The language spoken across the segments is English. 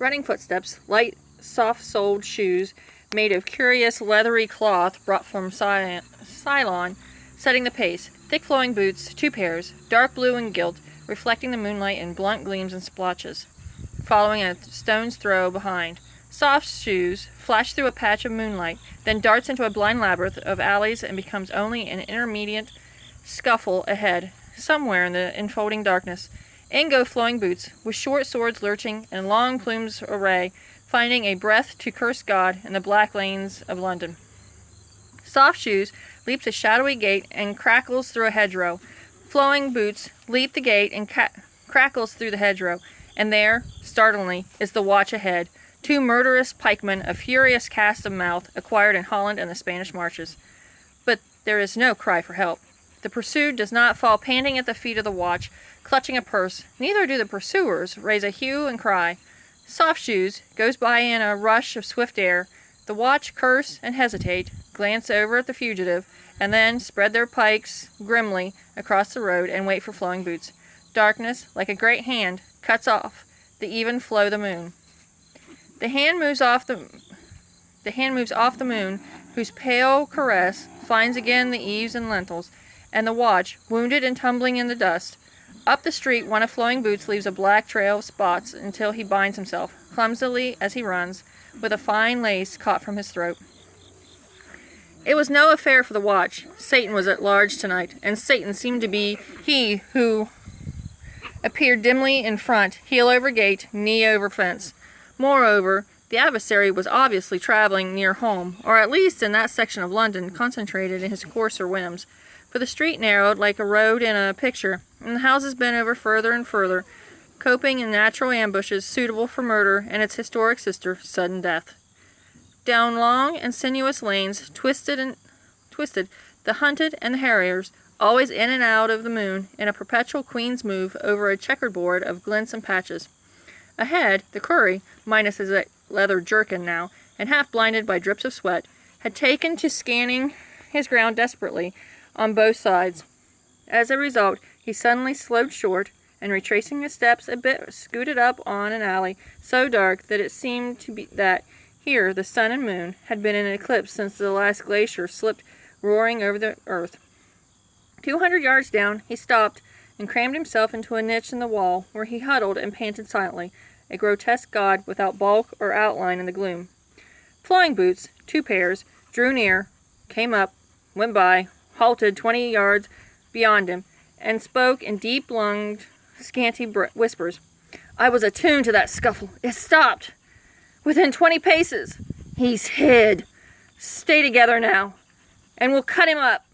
Running footsteps, light, soft-soled shoes made of curious leathery cloth brought from Ceylon, setting the pace. Thick flowing boots, 2 pairs, dark blue and gilt, reflecting the moonlight in blunt gleams and splotches, following a stone's throw behind. Soft shoes flash through a patch of moonlight, then darts into a blind labyrinth of alleys and becomes only an intermediate scuffle ahead, somewhere in the enfolding darkness. In go flowing boots, with short swords lurching and long plumes array, finding a breath to curse God in the black lanes of London. Soft shoes leaps a shadowy gate and crackles through a hedgerow. Flowing boots leap the gate and crackles through the hedgerow, and there, startlingly, is the watch ahead. 2 murderous pikemen, a furious cast of mouth, acquired in Holland and the Spanish marches. But there is no cry for help. The pursued does not fall panting at the feet of the watch, clutching a purse. Neither do the pursuers raise a hue and cry. Soft shoes goes by in a rush of swift air. The watch curse and hesitate, glance over at the fugitive, and then spread their pikes grimly across the road and wait for flowing boots. Darkness, like a great hand, cuts off the even flow of the moon. The hand moves off the moon, whose pale caress finds again the eaves and lintels, and the watch, wounded and tumbling in the dust. Up the street, one of flowing boots leaves a black trail of spots until he binds himself, clumsily as he runs, with a fine lace caught from his throat. It was no affair for the watch. Satan was at large tonight, and Satan seemed to be he who appeared dimly in front, heel over gate, knee over fence. Moreover, the adversary was obviously traveling near home, or at least in that section of London concentrated in his coarser whims, for the street narrowed like a road in a picture, and the houses bent over further and further, coping in natural ambushes suitable for murder and its historic sister, sudden death. Down long and sinuous lanes, twisted, the hunted and the harriers, always in and out of the moon, in a perpetual queen's move over a checkerboard of glints and patches. Ahead, the curry, minus his leather jerkin now, and half blinded by drips of sweat, had taken to scanning his ground desperately on both sides. As a result, he suddenly slowed short, and retracing his steps a bit, scooted up on an alley so dark that it seemed to be that here the sun and moon had been in an eclipse since the last glacier slipped roaring over the earth. 200 yards down, he stopped and crammed himself into a niche in the wall, where he huddled and panted silently, a grotesque god without bulk or outline in the gloom. Flowing boots, 2 pairs, drew near, came up, went by, halted 20 yards beyond him, and spoke in deep-lunged, scanty whispers. I was attuned to that scuffle. It stopped. Within 20 paces. He's hid. Stay together now, and we'll cut him up.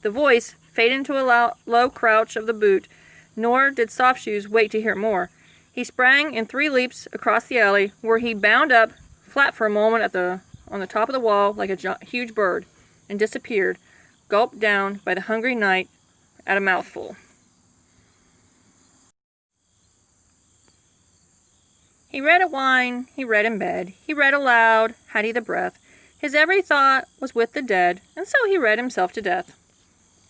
The voice faded into a low crouch of the boot, nor did Soft Shoes wait to hear more. He sprang in 3 leaps across the alley, where he bound up, flat for a moment on the top of the wall like a huge bird, and disappeared, gulped down by the hungry night at a mouthful. He read at wine, he read in bed, he read aloud, had he the breath. His every thought was with the dead, and so he read himself to death.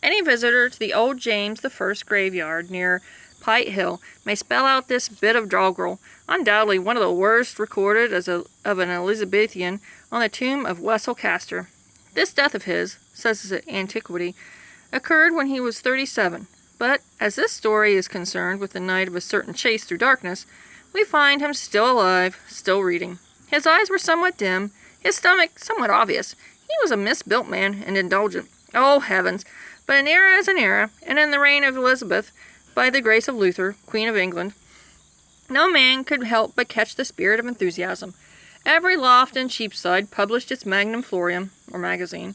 Any visitor to the old James I graveyard near Pite Hill may spell out this bit of doggerel, undoubtedly one of the worst recorded of an Elizabethan, on the tomb of Wessel Castor. This death of his, says antiquity, occurred when he was 37, but as this story is concerned with the night of a certain chase through darkness, we find him still alive, still reading. His eyes were somewhat dim, his stomach somewhat obvious. He was a misbuilt man and indulgent. Oh, heavens! But an era is an era, and in the reign of Elizabeth, by the grace of Luther, Queen of England, no man could help but catch the spirit of enthusiasm. Every loft in Cheapside published its magnum florium, or magazine,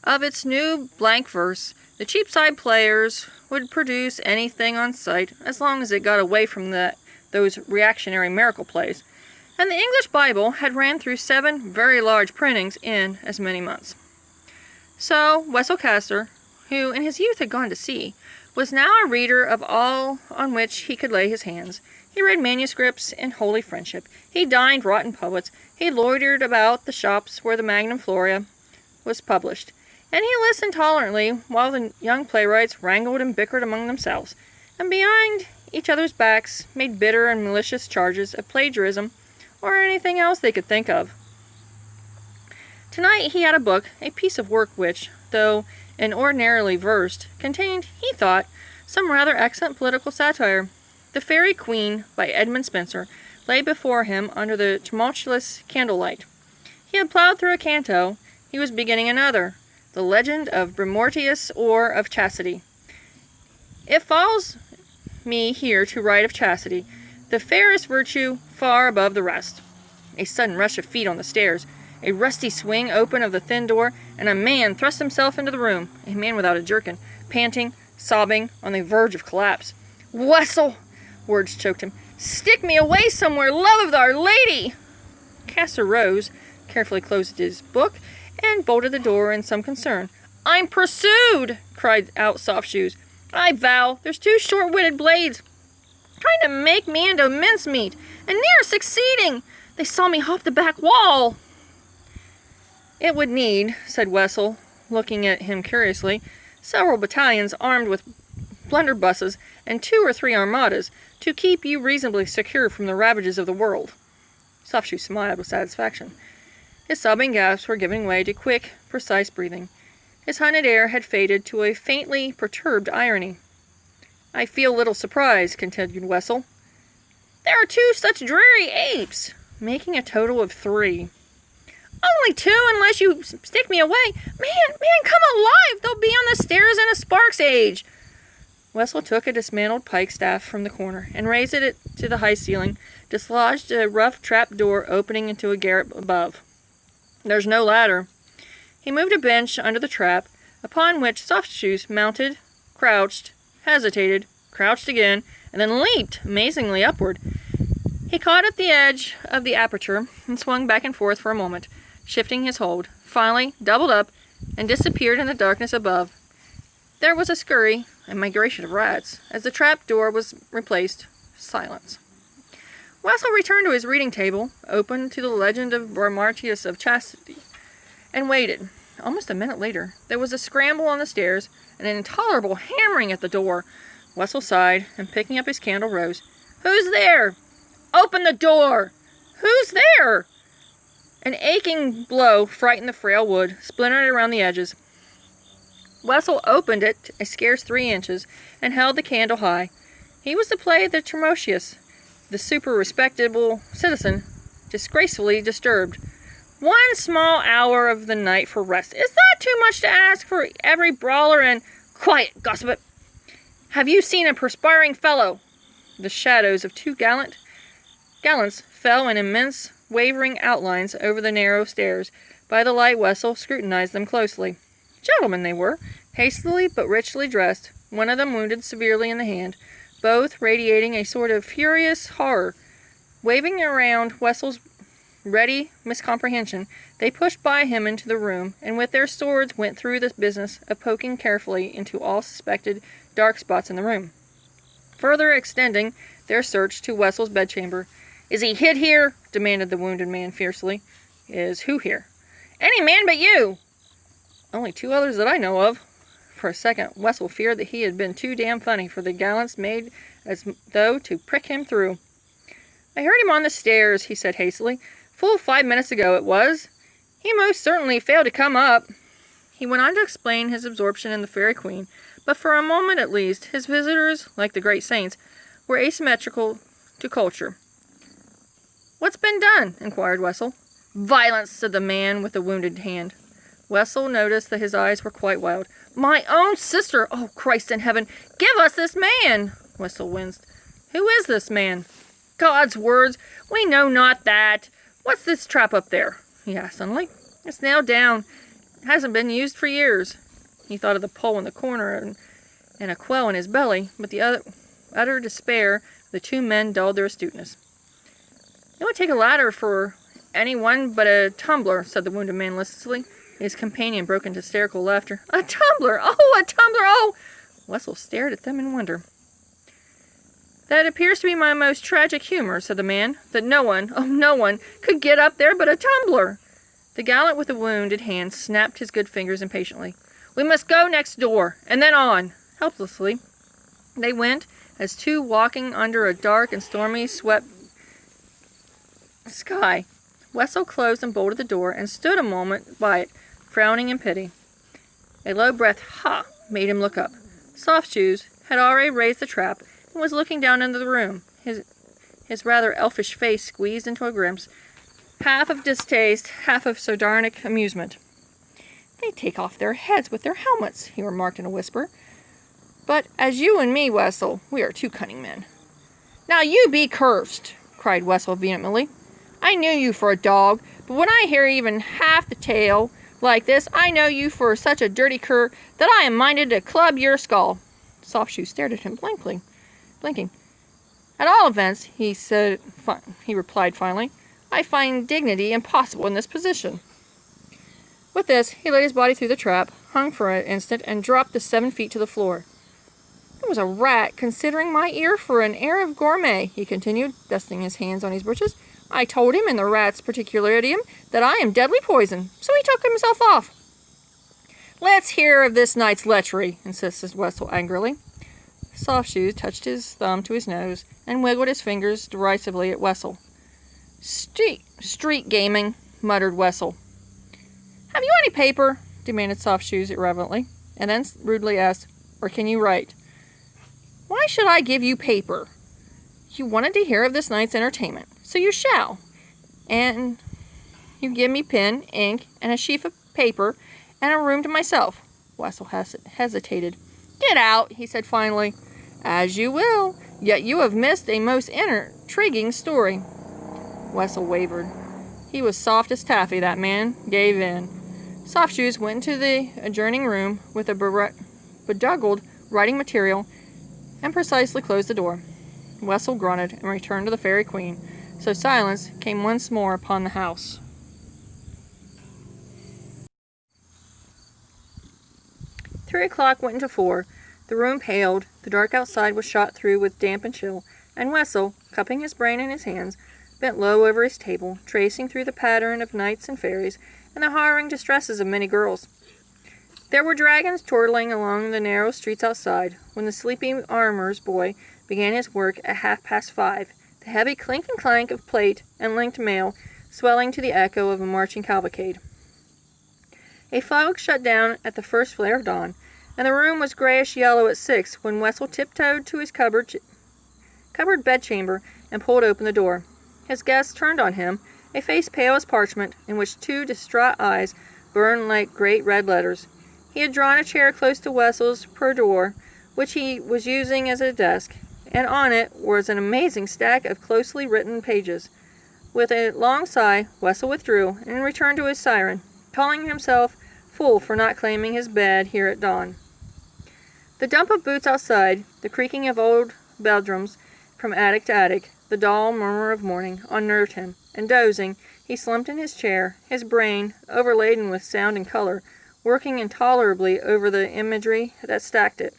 of its new blank verse. The Cheapside players would produce anything on sight, as long as it got away from those reactionary miracle plays, and the English Bible had ran through 7 very large printings in as many months. So Wessel Castor, who in his youth had gone to sea, was now a reader of all on which he could lay his hands. He read manuscripts in holy friendship. He dined rotten poets. He loitered about the shops where the Magnum Floria was published, and he listened tolerantly while the young playwrights wrangled and bickered among themselves, and behind each other's backs made bitter and malicious charges of plagiarism or anything else they could think of. Tonight he had a book, a piece of work which, though inordinately versed, contained, he thought, some rather excellent political satire. The Fairy Queen, by Edmund Spenser, lay before him under the tumultuous candlelight. He had plowed through a canto. He was beginning another, The Legend of Bremortius or of Chastity. It falls me here to write of chastity, the fairest virtue far above the rest. A sudden rush of feet on the stairs, a rusty swing open of the thin door, and a man thrust himself into the room, a man without a jerkin, panting, sobbing, on the verge of collapse. "Wessel!" Words choked him. "Stick me away somewhere, love of our Lady!" Castor rose, carefully closed his book, and bolted the door in some concern. "I'm pursued!" cried out Soft Shoes. "I vow, there's two short-witted blades trying to make me into mincemeat, and near succeeding. They saw me hop the back wall." "It would need," said Wessel, looking at him curiously, "several battalions armed with blunderbusses and 2 or 3 armadas to keep you reasonably secure from the ravages of the world." Softshoe smiled with satisfaction. His sobbing gasps were giving way to quick, precise breathing. His hunted air had faded to a faintly perturbed irony. "I feel little surprise," continued Wessel. "There are 2 such dreary apes," making a total of 3. "Only 2, unless you stick me away. Man, come alive! They'll be on the stairs in a spark's age." Wessel took a dismantled pike staff from the corner and raised it to the high ceiling, dislodged a rough trap door opening into a garret above. "There's no ladder." He moved a bench under the trap, upon which Soft Shoes mounted, crouched, hesitated, crouched again, and then leaped amazingly upward. He caught at the edge of the aperture and swung back and forth for a moment, shifting his hold, finally doubled up and disappeared in the darkness above. There was a scurry, a migration of rats. As the trap door was replaced, silence. Wessel returned to his reading table, opened to the Legend of Bremortius of Chastity, and waited. Almost a minute later, there was a scramble on the stairs and an intolerable hammering at the door. Wessel sighed, and picking up his candle, rose. "Who's there?" "Open the door!" "Who's there?" An aching blow frightened the frail wood, splintered around the edges. Wessel opened it a scarce 3 inches, and held the candle high. He was to play the Tremosius, the super-respectable citizen, disgracefully disturbed. 1 small hour of the night for rest. Is that too much to ask for every brawler and— "Quiet, gossip! Have you seen a perspiring fellow?" The shadows of 2 gallants fell in immense, wavering outlines over the narrow stairs. By the light, Wessel scrutinized them closely. Gentlemen they were, hastily but richly dressed, one of them wounded severely in the hand, both radiating a sort of furious horror. Waving around Wessel's ready miscomprehension, they pushed by him into the room, and with their swords went through the business of poking carefully into all suspected dark spots in the room, further extending their search to Wessel's bedchamber. "Is he hid here?" demanded the wounded man fiercely. "Is who here?" "Any man but you." "Only 2 others that I know of." For a second, Wessel feared that he had been too damn funny, for the gallants made as though to prick him through. "I heard him on the stairs," he said hastily. "Full 5 minutes ago it was. He most certainly failed to come up." He went on to explain his absorption in the Fairy Queen, but for a moment at least, his visitors, like the great saints, were asymmetrical to culture. "What's been done?" inquired Wessel. "Violence," said the man with the wounded hand. Wessel noticed that his eyes were quite wild. "My own sister! Oh, Christ in heaven! Give us this man!" Wessel winced. "Who is this man?" "God's words! We know not that. What's this trap up there?" he asked suddenly. "It's nailed down. It hasn't been used for years." He thought of the pole in the corner and a quell in his belly, but the utter despair of the 2 men dulled their astuteness. "It would take a ladder for any one but a tumbler," said the wounded man listlessly. His companion broke into hysterical laughter. "A tumbler! Oh, a tumbler! Oh!" Wessel stared at them in wonder. "That appears to be my most tragic humor," said the man, "that no one could get up there but a tumbler." The gallant with the wounded hand snapped his good fingers impatiently. "We must go next door, and then on." Helplessly, they went, as 2 walking under a dark and stormy swept sky. Wessel closed and bolted the door and stood a moment by it, frowning in pity. A low-breathed "ha!" made him look up. Soft Shoes had already raised the trap and was looking down into the room, his rather elfish face squeezed into a grimace, half of distaste, half of sardonic amusement. "They take off their heads with their helmets," he remarked in a whisper. "But as you and me, Wessel, we are two cunning men." "Now you be cursed!" cried Wessel vehemently. "I knew you for a dog, but when I hear even half the tale like this, I know you for such a dirty cur that I am minded to club your skull." Soft Shoes stared at him blinking. "At all events," he replied finally, "I find dignity impossible in this position." With this, he laid his body through the trap, hung for an instant, and dropped the 7 feet to the floor. "It was a rat, considering my ear for an air of gourmet," he continued, dusting his hands on his breeches. "I told him, in the rat's particular idiom, that I am deadly poison, so he took himself off." "Let's hear of this night's lechery," insisted Wessel angrily. Soft Shoes touched his thumb to his nose and wiggled his fingers derisively at Wessel. Street gaming," muttered Wessel. "Have you any paper?" demanded Soft Shoes irrelevantly, and then rudely asked, "Or can you write?" "Why should I give you paper?" "You wanted to hear of this night's entertainment, so you shall. And you give me pen, ink, and a sheaf of paper, and a room to myself." Wessel hesitated. "Get out," he said finally. "As you will, yet you have missed a most intriguing story." Wessel wavered. He was soft as taffy, that man. Gave in. Soft Shoes went into the adjoining room with a bedazzled writing material and precisely closed the door. Wessel grunted and returned to the Fairy Queen, so silence came once more upon the house. Three o'clock went into 4. The room paled, the dark outside was shot through with damp and chill, and Wessel, cupping his brain in his hands, bent low over his table, tracing through the pattern of knights and fairies and the harrowing distresses of many girls. There were dragons chortling along the narrow streets outside, when the sleepy armorer's boy began his work at 5:30, the heavy clink and clank of plate and linked mail swelling to the echo of a marching cavalcade. A fog shut down at the first flare of dawn, and the room was grayish-yellow at 6 when Wessel tiptoed to his cupboard bedchamber and pulled open the door. His guest turned on him, a face pale as parchment, in which 2 distraught eyes burned like great red letters. He had drawn a chair close to Wessel's boudoir, which he was using as a desk, and on it was an amazing stack of closely written pages. With a long sigh, Wessel withdrew and returned to his siren, calling himself fool for not claiming his bed here at dawn. The dump of boots outside, the creaking of old bedrooms from attic to attic, the dull murmur of morning, unnerved him, and dozing, he slumped in his chair, his brain, overladen with sound and color, working intolerably over the imagery that stacked it.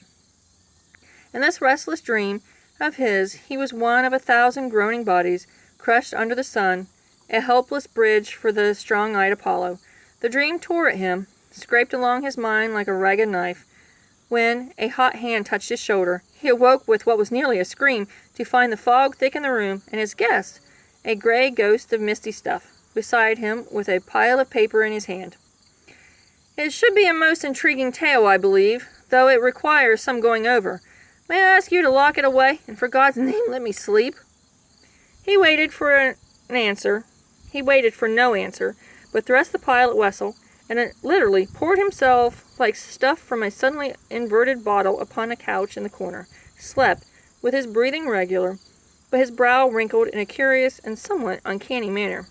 In this restless dream of his, he was one of 1,000 groaning bodies, crushed under the sun, a helpless bridge for the strong-eyed Apollo. The dream tore at him, scraped along his mind like a ragged knife. When a hot hand touched his shoulder, he awoke with what was nearly a scream to find the fog thick in the room, and his guest, a gray ghost of misty stuff, beside him with a pile of paper in his hand. "It should be a most intriguing tale, I believe, though it requires some going over. May I ask you to lock it away, and for God's name let me sleep?" He waited for no answer, but thrust the pile at Wessel, and it literally poured himself like stuff from a suddenly inverted bottle upon a couch in the corner, slept, with his breathing regular, but his brow wrinkled in a curious and somewhat uncanny manner.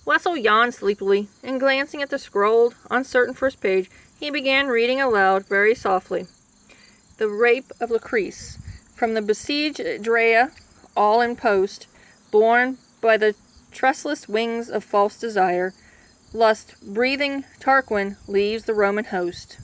Wessel yawned sleepily, and glancing at the scrolled, uncertain first page, he began reading aloud very softly. "The Rape of Lucrece, from the besieged Drea, all in post, borne by the trustless wings of false desire, lust-breathing Tarquin leaves the Roman host."